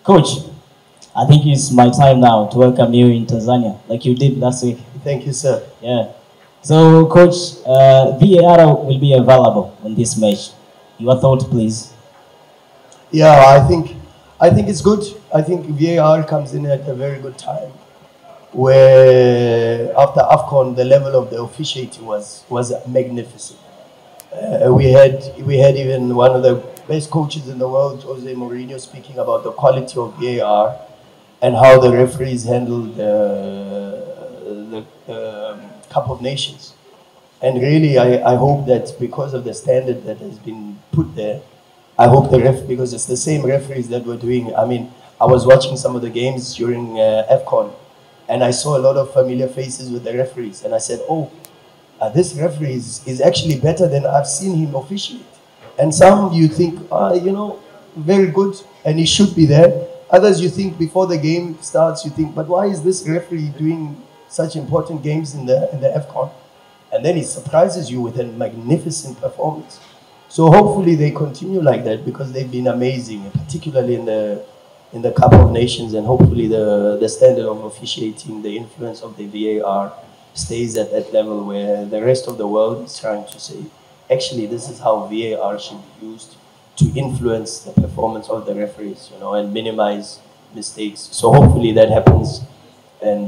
Coach, I think it's my time now to welcome you in Tanzania, like you did last week. Thank you, sir. Yeah. So, Coach, VAR will be available in this match. Your thought, please. Yeah, I think it's good. I think VAR comes in at a very good time, where after AFCON the level of the officiating was magnificent. We had even one of the best coaches in the world, Jose Mourinho, speaking about the quality of VAR and how the referees handled the Cup of Nations. And really, I hope that because of the standard that has been put there, I hope because it's the same referees that were doing. I mean, I was watching some of the games during AFCON, and I saw a lot of familiar faces with the referees, and I said, oh, this referee is actually better than I've seen him officiate. And some you think, very good, and he should be there. Others you think before the game starts, you think, but why is this referee doing such important games in the AFCON? And then he surprises you with a magnificent performance. So hopefully they continue like that, because they've been amazing, particularly in the Cup of Nations, and hopefully the standard of officiating, the influence of the VAR stays at that level where the rest of the world is trying to say, actually, this is how VAR should be used to influence the performance of the referees, and minimize mistakes. So hopefully that happens, and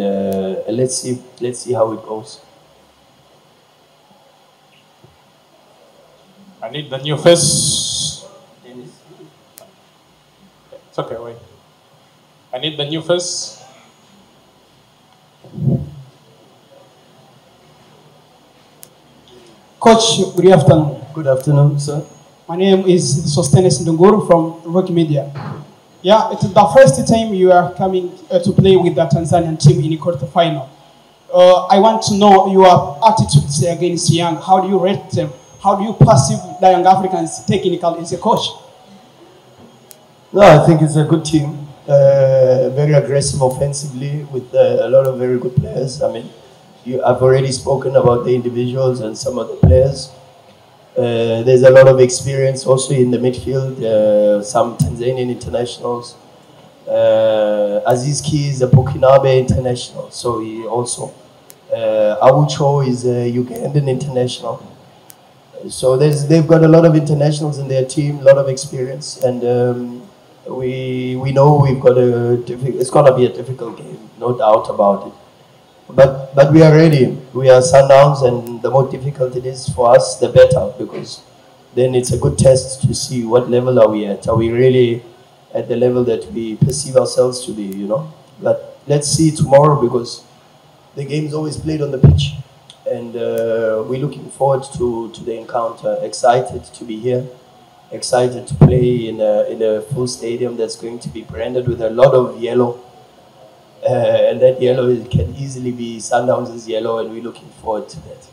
let's see how it goes. I need the new face. It's okay, wait. I need the new face. Coach, good afternoon. Good afternoon, sir. My name is Sostenes Ndunguru from Rock Media. Yeah, it's the first time you are coming to play with the Tanzanian team in the quarterfinal. I want to know your attitudes against Yanga. How do you rate them? How do you perceive the young Africans technically as a coach? No, I think it's a good team. Very aggressive offensively with a lot of very good players. I mean, I've already spoken about the individuals and some of the players. There's a lot of experience also in the midfield, some Tanzanian internationals. Aziz is a Burkinabe international, so he also. Aucho is a Ugandan international. So they've got a lot of internationals in their team, a lot of experience, and we know we've got it's going to be a difficult game, no doubt about it. But we are ready. We are Sundowns, and the more difficult it is for us, the better, because then it's a good test to see what level are we at. Are we really at the level that we perceive ourselves to be, But let's see tomorrow, because the game is always played on the pitch. And we're looking forward to the encounter. Excited to be here. Excited to play in a full stadium that's going to be branded with a lot of yellow. And that yellow can easily be Sundowns' yellow, and we're looking forward to that.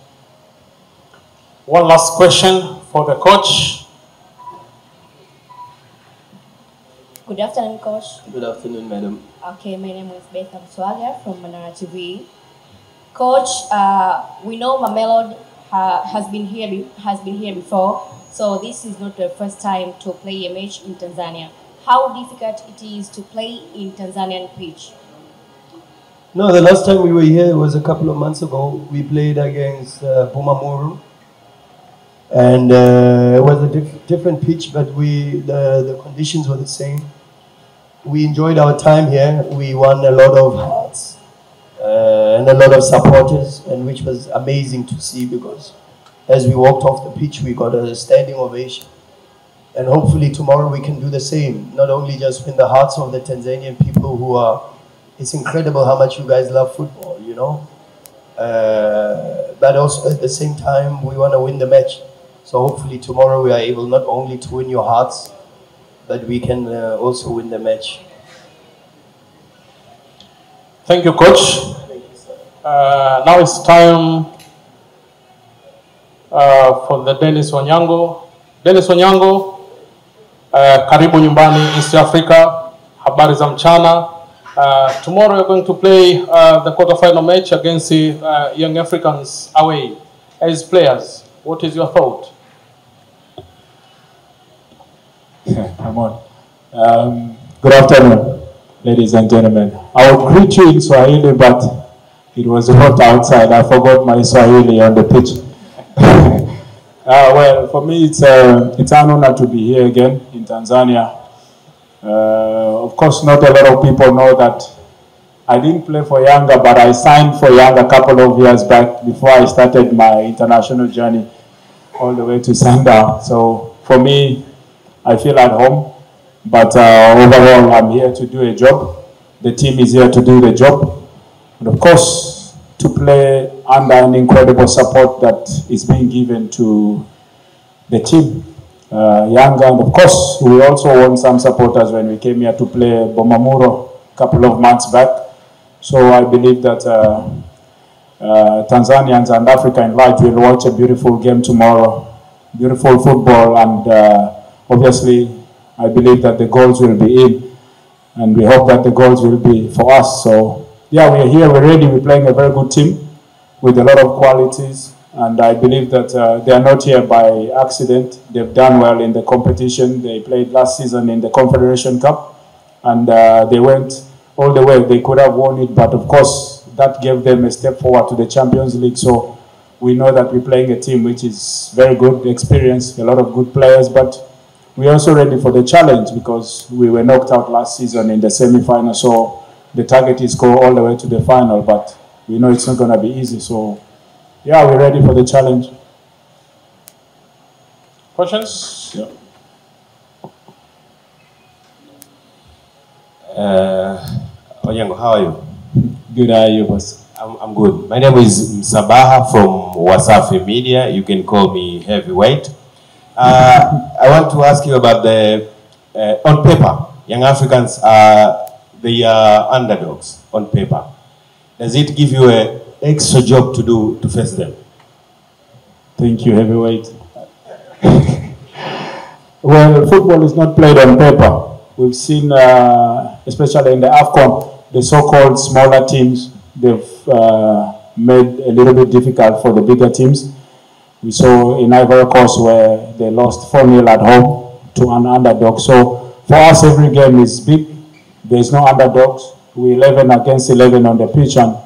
One last question for the coach. Good afternoon, Coach. Good afternoon, madam. Okay, my name is Beth Swaga from Manara TV. Coach, we know Mamelodi has been here before, so this is not the first time to play a match in Tanzania. How difficult it is to play in Tanzanian pitch? No, the last time we were here was a couple of months ago. We played against Bumamuru, and it was a different pitch, but the conditions were the same. We enjoyed our time here. We won a lot of hearts and a lot of supporters, and which was amazing to see, because as we walked off the pitch, we got a standing ovation. And hopefully tomorrow we can do the same. Not only just win the hearts of the Tanzanian people who are. It's incredible how much you guys love football, but also at the same time, we want to win the match. So hopefully tomorrow we are able not only to win your hearts, but we can also win the match. Thank you, Coach. Thank you, sir. Now it's time for the Dennis Onyango. Dennis Onyango, karibu nyumbani, East Africa, habari za mchana. Tomorrow we're going to play the quarterfinal match against the Young Africans away. As players, what is your thought? I'm on. Good afternoon, ladies and gentlemen. I would greet you in Swahili, but it was hot outside. I forgot my Swahili on the pitch. Well, for me, it's an honor to be here again in Tanzania. Of course, not a lot of people know that I didn't play for Yanga, but I signed for Yanga a couple of years back before I started my international journey all the way to Sundown. So for me, I feel at home, but overall, I'm here to do a job. The team is here to do the job. And of course, to play under an incredible support that is being given to the team. Yanga, and of course, we also won some supporters when we came here to play Bomamuro a couple of months back. So I believe that Tanzanians and Africa in large will watch a beautiful game tomorrow. Beautiful football, and obviously I believe that the goals will be in, and we hope that the goals will be for us. So yeah, we're here, we're ready, we're playing a very good team with a lot of qualities, and I believe that they are not here by accident. They've done well in the competition. They played last season in the Confederation Cup, and they went all the way. They could have won it, but of course that gave them a step forward to the Champions League. So we know that we're playing a team which is very good, experienced, a lot of good players, but we're also ready for the challenge because we were knocked out last season in the semi-final. So the target is go all the way to the final, but we know it's not going to be easy. So yeah, we're ready for the challenge. Questions? Yeah. Onyango, how are you? Good, how are you, boss? I'm good. My name is Msabaha from Wasafitv Media. You can call me Heavyweight. I want to ask you about the, on paper, young Africans they are underdogs on paper. Does it give you an extra job to do to face them? Thank you, Heavyweight. Well, football is not played on paper. We've seen, especially in the AFCON, the so-called smaller teams, they've made a little bit difficult for the bigger teams. We saw in Ivory Coast where they lost 4-0 at home to an underdog. So for us, every game is big. There's no underdogs. We're 11 against 11 on the pitch, and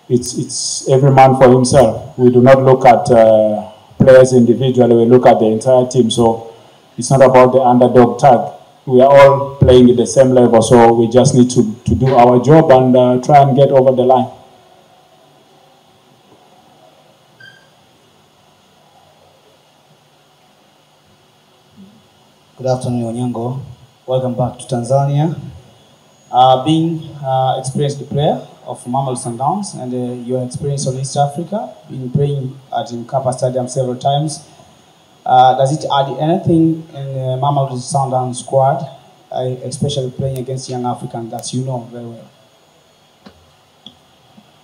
it's every man for himself. We do not look at players individually. We look at the entire team. So it's not about the underdog tag. We are all playing at the same level, so we just need to do our job and try and get over the line. Good afternoon, Onyango. Welcome back to Tanzania. Being experienced player of Mamelodi Sundowns and your experience on East Africa, been playing at Mkapa Stadium several times. Does it add anything in Mamelodi Sundowns squad, especially playing against young Africans that you know very well?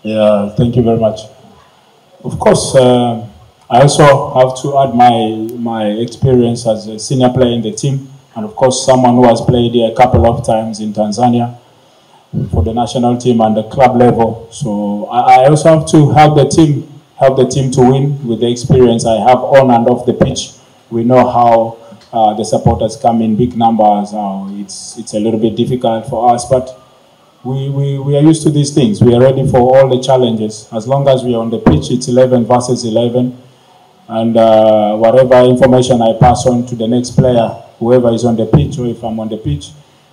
Yeah, thank you very much. Of course, I also have to add my experience as a senior player in the team, and of course someone who has played here a couple of times in Tanzania for the national team and the club level. So I also have to help the team to win with the experience I have on and off the pitch. We know how the supporters come in big numbers. It's a little bit difficult for us, but we are used to these things. We are ready for all the challenges. As long as we are on the pitch, it's 11 versus 11. And whatever information I pass on to the next player, whoever is on the pitch, or if I'm on the pitch,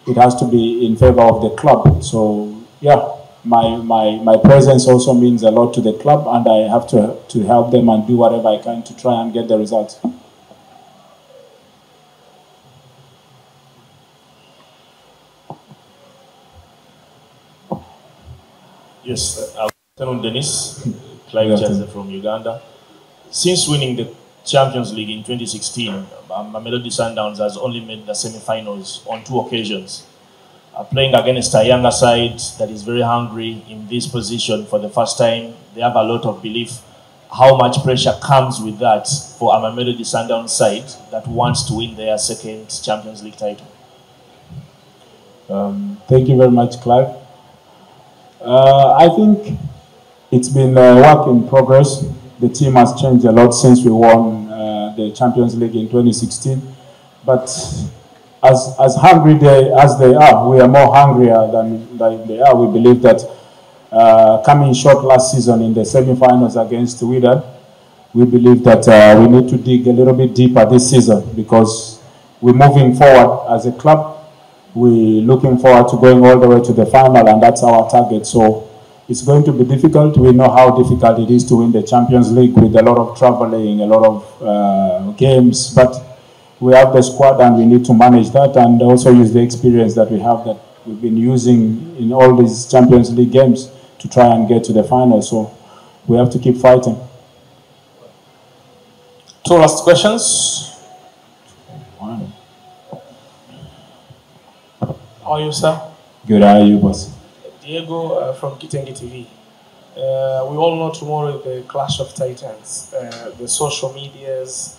it has to be in favor of the club. So yeah, my presence also means a lot to the club, and I have to help them and do whatever I can to try and get the results. Yes, afternoon, Dennis. Clive Chaze from Uganda. Since winning the Champions League in 2016, Mamelodi Sundowns has only made the semi-finals on 2 occasions. Playing against a younger side that is very hungry in this position for the first time, they have a lot of belief. How much pressure comes with that for a Mamelodi Sundowns side that wants to win their second Champions League title? Thank you very much, Clive. I think it's been a work in progress. The team has changed a lot since we won the Champions League in 2016. But as hungry as they are, we are more hungrier than they are. We believe that coming short last season in the semi-finals against Wydad, we believe that we need to dig a little bit deeper this season because we're moving forward as a club. We're looking forward to going all the way to the final, and that's our target. So it's going to be difficult. We know how difficult it is to win the Champions League with a lot of traveling, a lot of games, but we have the squad and we need to manage that and also use the experience that we have that we've been using in all these Champions League games to try and get to the final. So we have to keep fighting. 2 last questions. How are you, sir? Good, how are you, boss? Diego from Kitenge TV. We all know tomorrow is the clash of titans. The social medias,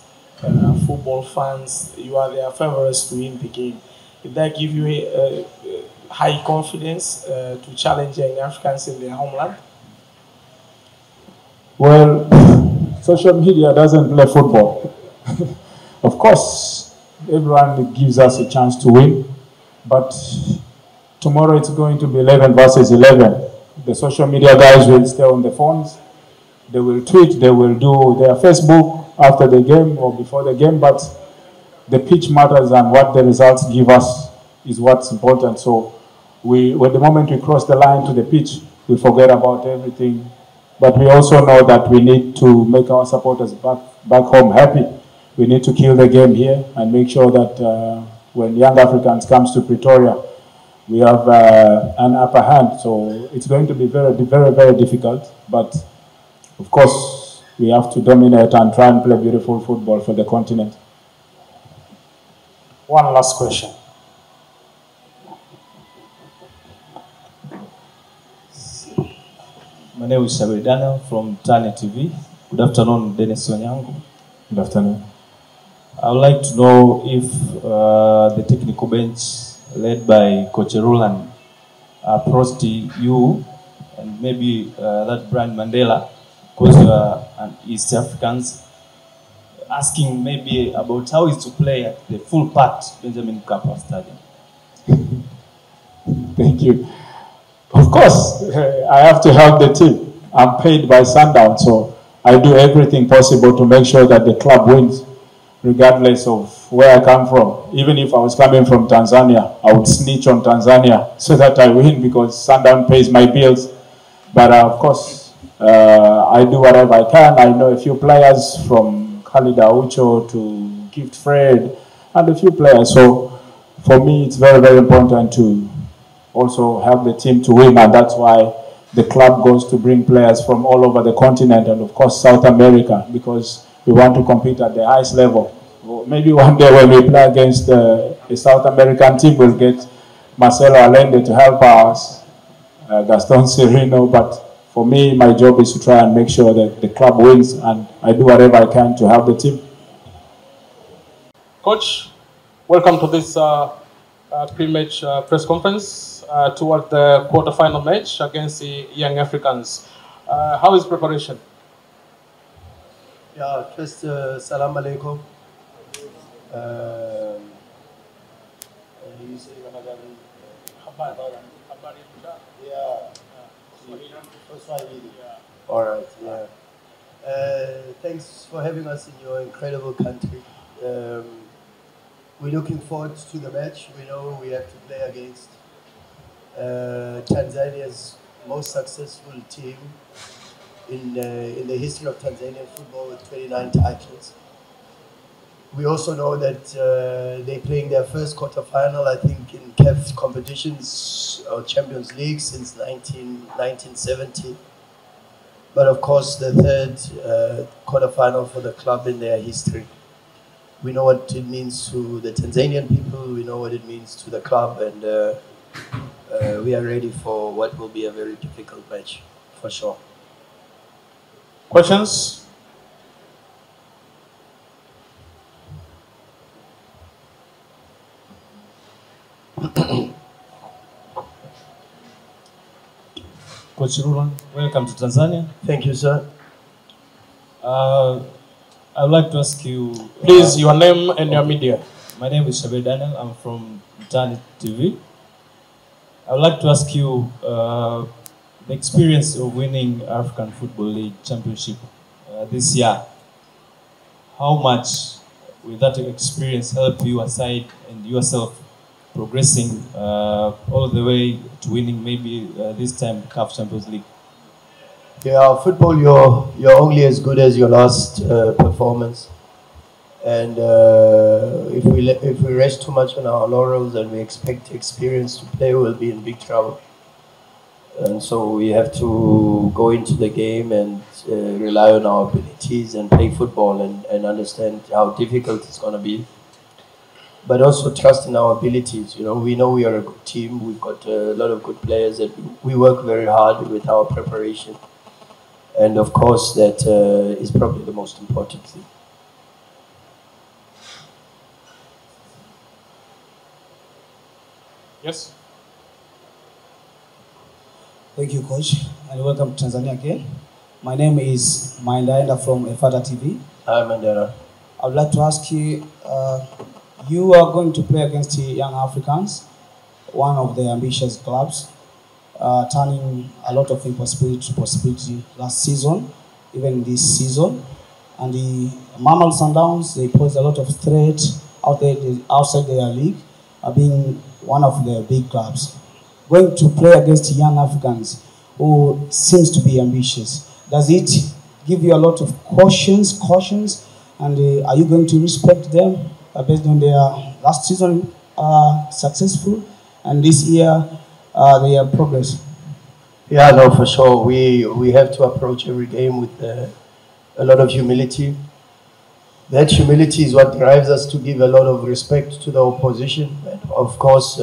football fans, you are their favorites to win the game. Did that give you a high confidence to challenge young Africans in their homeland? Well, social media doesn't play football. Of course, everyone gives us a chance to win, but tomorrow it's going to be 11 versus 11. The social media guys will stay on the phones. They will tweet, they will do their Facebook after the game or before the game, but the pitch matters and what the results give us is what's important. So the moment we cross the line to the pitch, we forget about everything. But we also know that we need to make our supporters back home happy. We need to kill the game here and make sure that when young Africans comes to Pretoria, we have an upper hand. So it's going to be very, very, very difficult. But of course, we have to dominate and try and play beautiful football for the continent. One last question. My name is Millardayo from Tanya TV. Good afternoon, Dennis Onyango. Good afternoon. I would like to know if the technical bench led by Coach Roland approached you and maybe that Brian Mandela, because you are an East Africans, asking maybe about how is to play at the full packed Benjamin Mkapa Stadium. Thank you. Of course, I have to help the team. I'm paid by Sundown, so I do everything possible to make sure that the club wins, regardless of where I come from. Even if I was coming from Tanzania, I would snitch on Tanzania so that I win because Sundown pays my bills. But of course, I do whatever I can. I know a few players from Aucho to Gift Fred and a few players. So for me, it's very, very important to also help the team to win, and that's why the club goes to bring players from all over the continent and of course South America, because we want to compete at the highest level. Maybe one day when we play against a South American team, we'll get Marcelo Allende to help us, Gaston Sereno, but for me, my job is to try and make sure that the club wins, and I do whatever I can to help the team. Coach, welcome to this pre-match press conference toward the quarter-final match against the Young Africans. How is preparation? Yeah, first, salam alaikum. You say habari. Yeah. All right, yeah. Thanks for having us in your incredible country. We're looking forward to the match. We know we have to play against Tanzania's most successful team in the history of Tanzanian football with 29 titles. We also know that they're playing their first quarterfinal, I think, in CAF competitions or Champions League since 1970. But of course, the third quarterfinal for the club in their history. We know what it means to the Tanzanian people, we know what it means to the club, and we are ready for what will be a very difficult match, for sure. Questions? Coach Roland, welcome to Tanzania. Thank you, sir. I would like to ask you... Please, your name and your media. My name is Shabir Daniel. I'm from TV. I would like to ask you the experience of winning African Football League Championship this year. How much will that experience help you aside and yourself progressing all the way to winning maybe this time CAF Champions League? Yeah, football, you're only as good as your last performance. And if we rest too much on our laurels and we expect experience to play, we'll be in big trouble. And so we have to go into the game and rely on our abilities and play football and understand how difficult it's going to be. But also trust in our abilities. You know we are a good team. We've got a lot of good players and we work very hard with our preparation. And of course, that is probably the most important thing. Yes. Thank you, Coach, and welcome to Tanzania again. My name is Millardayo from Hata TV. Hi, Mandela. I would like to ask you, you are going to play against the Young Africans, one of the ambitious clubs, turning a lot of impossibility to possibility last season, even this season. And the Mamelodi Sundowns, they pose a lot of threat outside their league, being one of the big clubs. Going to play against Young Africans, who seems to be ambitious, does it give you a lot of cautions? And are you going to respect them based on their last season successful and this year their progress? Yeah, no, for sure. We have to approach every game with a lot of humility. That humility is what drives us to give a lot of respect to the opposition. And of course,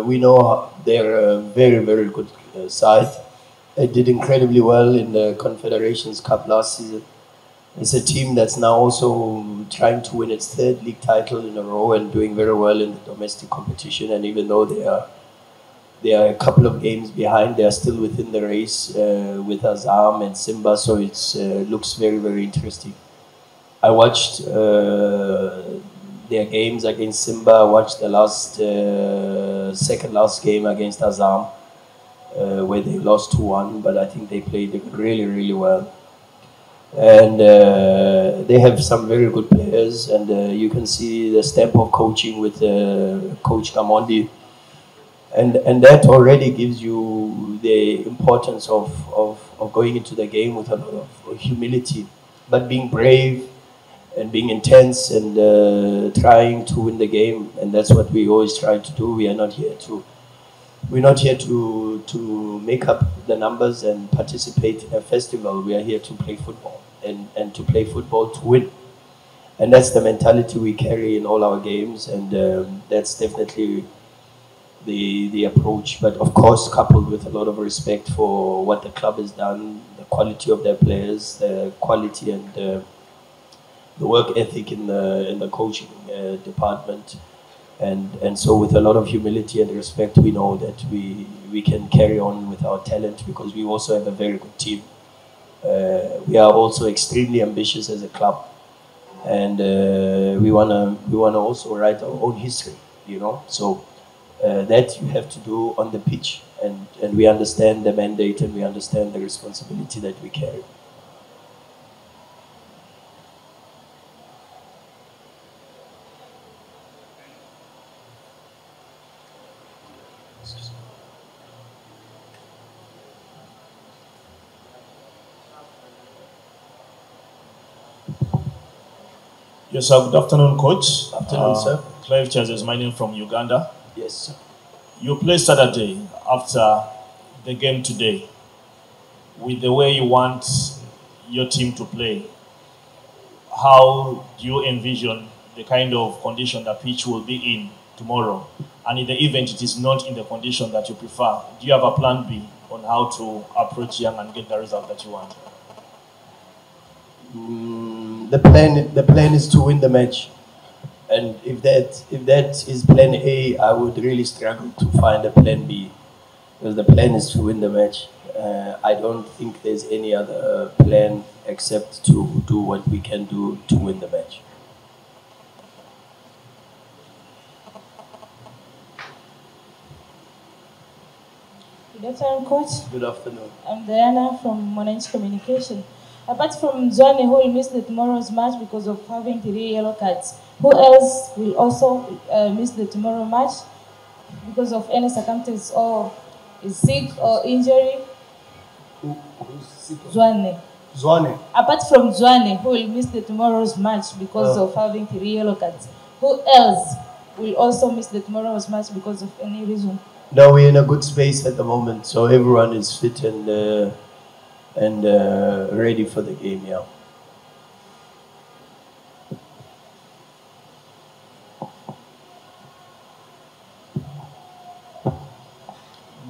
we know they're a very, very good side. They did incredibly well in the Confederations Cup last season. It's a team that's now also trying to win its third league title in a row and doing very well in the domestic competition. And even though they are a couple of games behind, they are still within the race with Azam and Simbasc. So it looks very, very interesting. I watched their games against Simba. I watched the second last game against Azam, where they lost 2-1, but I think they played really, really well. And they have some very good players, and you can see the step of coaching with Coach Gamondi. And that already gives you the importance of going into the game with a lot of humility, but being brave and being intense and trying to win the game. And that's what we always try to do. We're not here to make up the numbers and participate in a festival. We are here to play football and to play football to win. And that's the mentality we carry in all our games, and that's definitely the approach. But of course, coupled with a lot of respect for what the club has done, the quality of their players, the quality and the work ethic in the coaching department. And so with a lot of humility and respect, we know that we can carry on with our talent, because we also have a very good team. We are also extremely ambitious as a club, and we wanna also write our own history, you know. So that you have to do on the pitch, and we understand the mandate and we understand the responsibility that we carry. Yes, sir. Good afternoon, Coach. Afternoon, sir. Clive Charles is my name from Uganda. Yes, sir. You play Saturday after the game today. With the way you want your team to play, how do you envision the kind of condition the pitch will be in tomorrow? And in the event it is not in the condition that you prefer, do you have a plan B on how to approach Young and get the result that you want? The plan is to win the match, and if that is plan A, I would really struggle to find a plan B, because the plan is to win the match. I don't think there's any other plan except to do what we can do to win the match. Good afternoon, Coach. Good afternoon. I'm Diana from Monanch Communication. Apart from Zwane, who will miss the tomorrow's match because of having 3 yellow cards, who else will also miss the tomorrow match because of any circumstance or is sick or injury? Who's sick? Zwane. Zwane. Apart from Zwane, who will miss the tomorrow's match because of having 3 yellow cards, who else will also miss the tomorrow's match because of any reason? No, we're in a good space at the moment, so everyone is fit and ready for the game. Yeah.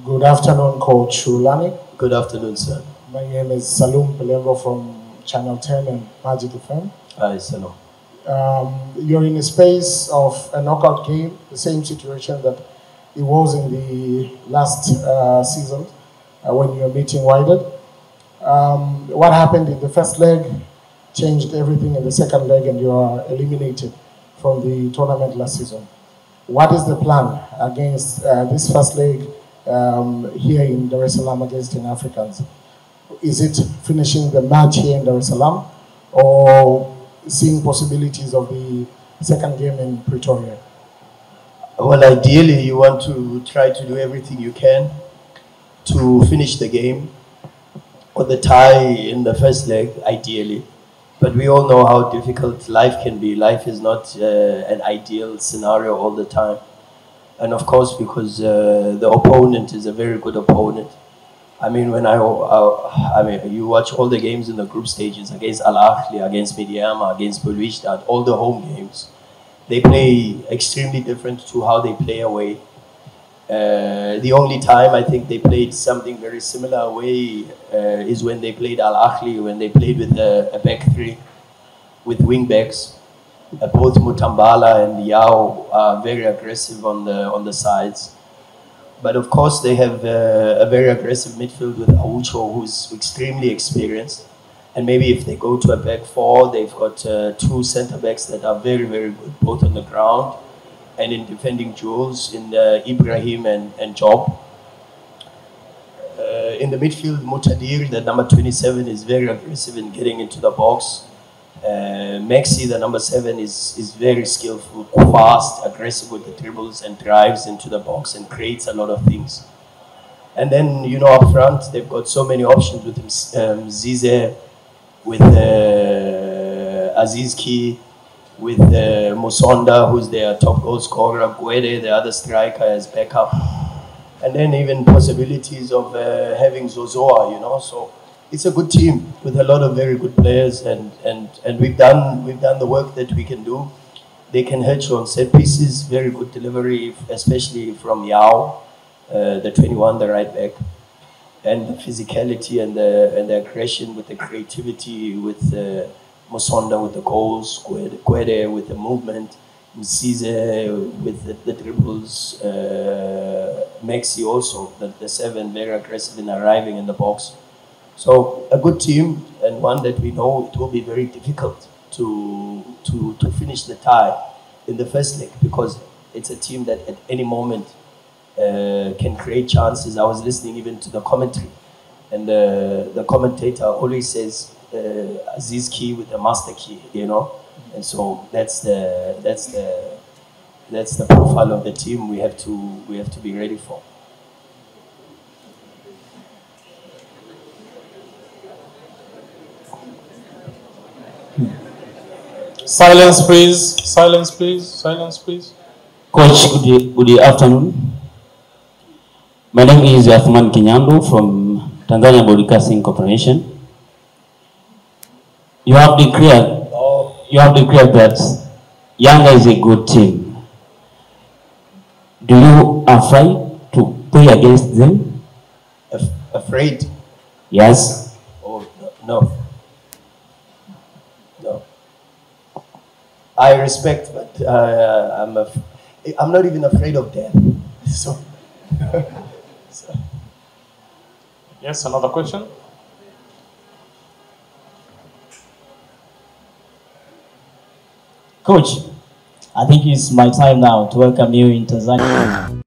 Good afternoon, Coach Ulani. Good afternoon, sir. My name is Salum Pelengo from Channel 10 and Magic FM. Hi, Salum. You're in a space of a knockout game, the same situation that it was in the last season when you were meeting Wydad. What happened in the first leg changed everything in the second leg, and you are eliminated from the tournament last season. What is the plan against this first leg here in Dar es Salaam against Young Africans? Is it finishing the match here in Dar es Salaam or seeing possibilities of the second game in Pretoria? Well, ideally, you want to try to do everything you can to finish the game or the tie in the first leg, ideally. But we all know how difficult life can be. Life is not an ideal scenario all the time. And of course, because the opponent is a very good opponent. I mean, when you watch all the games in the group stages against Al Ahly, against Midyama, against Belouizdad, all the home games, they play extremely different to how they play away. The only time I think they played something very similar away is when they played Al Ahly, when they played with a back three, with wing backs. Both Mutambala and Yao are very aggressive on the sides. But of course they have a very aggressive midfield with Aucho, who's extremely experienced. And maybe if they go to a back four, they've got 2 centre backs that are very, very good, both on the ground and in defending duels, in Ibrahim and Job. In the midfield, Mutadir, the number 27, is very aggressive in getting into the box. Maxi, the number 7, is very skillful, fast, aggressive with the dribbles and drives into the box and creates a lot of things. And then, you know, up front, they've got so many options with Zize, with Aziz Ki, with Musonda, who's their top goal scorer, Gwede, the other striker, as backup. And then even possibilities of having Zozoa, you know. So it's a good team with a lot of very good players, and we've done the work that we can do. They can hurt you on set pieces, very good delivery, especially from Yao, the 21, the right back. And the physicality and the aggression with the creativity, with Musonda with the goals, Gwede with the movement, Mzize with the dribbles, Maxi also, the 7, very aggressive in arriving in the box. So a good team, and one that we know it will be very difficult to finish the tie in the first leg, because it's a team that at any moment can create chances. I was listening even to the commentary, and the commentator always says Aziz Ki with the master key, you know, and so that's the profile of the team we have to be ready for. Silence, please. Silence, please. Silence, please. Coach, good afternoon. My name is Athman Kinyando from Tanzania Broadcasting Corporation. You have declared that Yanga is a good team. Do you afraid to play against them? Afraid? Yes. Oh, no. No. I respect, but I'm not even afraid of death. So. Yes, another question? Coach, I think it's my time now to welcome you in Tanzania.